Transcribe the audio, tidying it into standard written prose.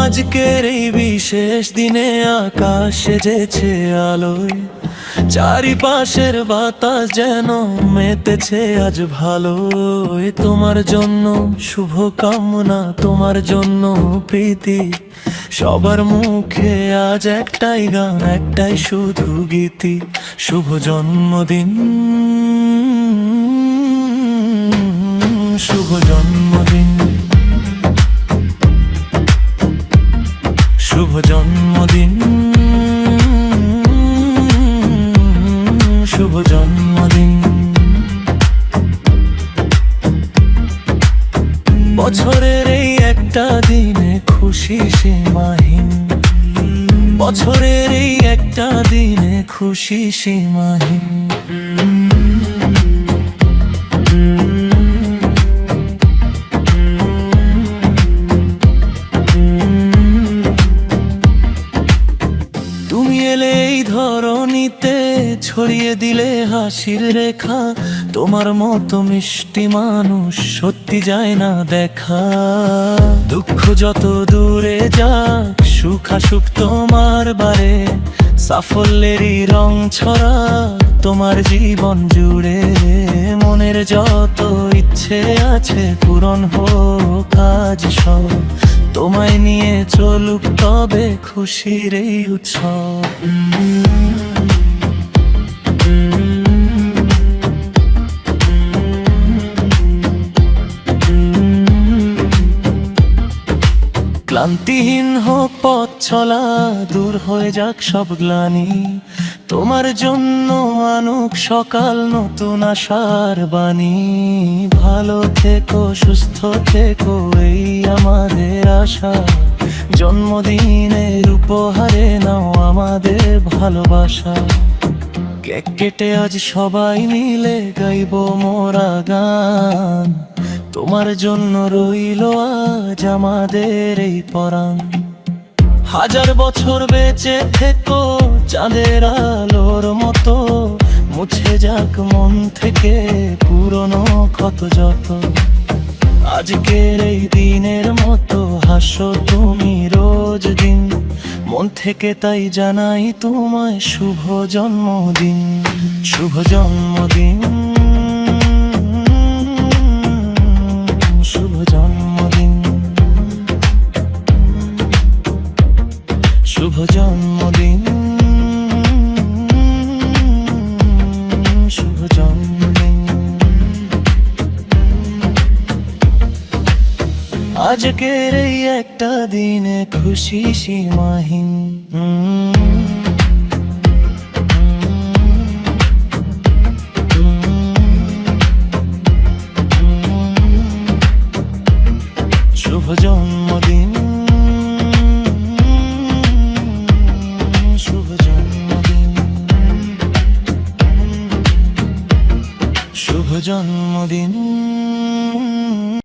আজকের এই বিশেষ দিনে আকাশ সেজেছে আলোয়, চারিপাশের বাতাস যেন মেতেছে আজ ভালোয়। তোমার জন্য শুভ কামনা, তোমার জন্য প্রীতি, সবার মুখে আজ একটাই গান, একটাই শুধু গীতি। শুভ জন্মদিন, শুভ জন্মদিন, শুভ জন্মদিন, শুভ জন্মদিন। বছরের এই একটা দিনে খুশি সীমাহীন, বছরের এই একটা দিনে খুশি সীমাহীন। তুমি এলে এই ধরণীতে, ছড়িয়ে দিলে হাসির রেখা। তোমার মতো মিষ্টি মানুষ সত্যি যায় না দেখা। দুঃখ যত দূরে যাক, সুখ আসুক তোমার বারে। সাফল্যেরই রং ছড়া তোমার জীবন জুড়ে। মনের যত ইচ্ছে আছে পূরণ হোক আজ সব। তোমায় নিয়ে চলুক তবে খুশির এই উৎসব। ক্লান্তিহীন হোক পথ চলা, দূর হয়ে যাক সব গ্লানি। তোমার জন্য আনুক সকাল নতুন আশার বাণী। ভালো থেকো, সুস্থ থেকো, এই আমাদের আশা। জন্মদিনের উপহারে নাও আমাদের ভালোবাসা। কেক কেটে আজ সবাই মিলে গাইবো মোরা গান। তোমার জন্য রইল আজ আমাদের এই পরাণ। হাজার বছর বেঁচে থেকো চাঁদের আলোর মতো। মুছে যাক মন থেকে পুরনো ক্ষত যত। আজকের এই দিনের মতো হাসো তুমি রোজ দিন। মন থেকে তাই জানাই তোমায় শুভ জন্মদিন, শুভ জন্মদিন, শুভ জন্মদিন, শুভ জন্মদিন, শুভ জন্মদিন। আজকের এই একটা দিনে খুশি সীমাহীন। শুভ জন্মদিন, শুভ জন্মদিন, শুভ জন্মদিন।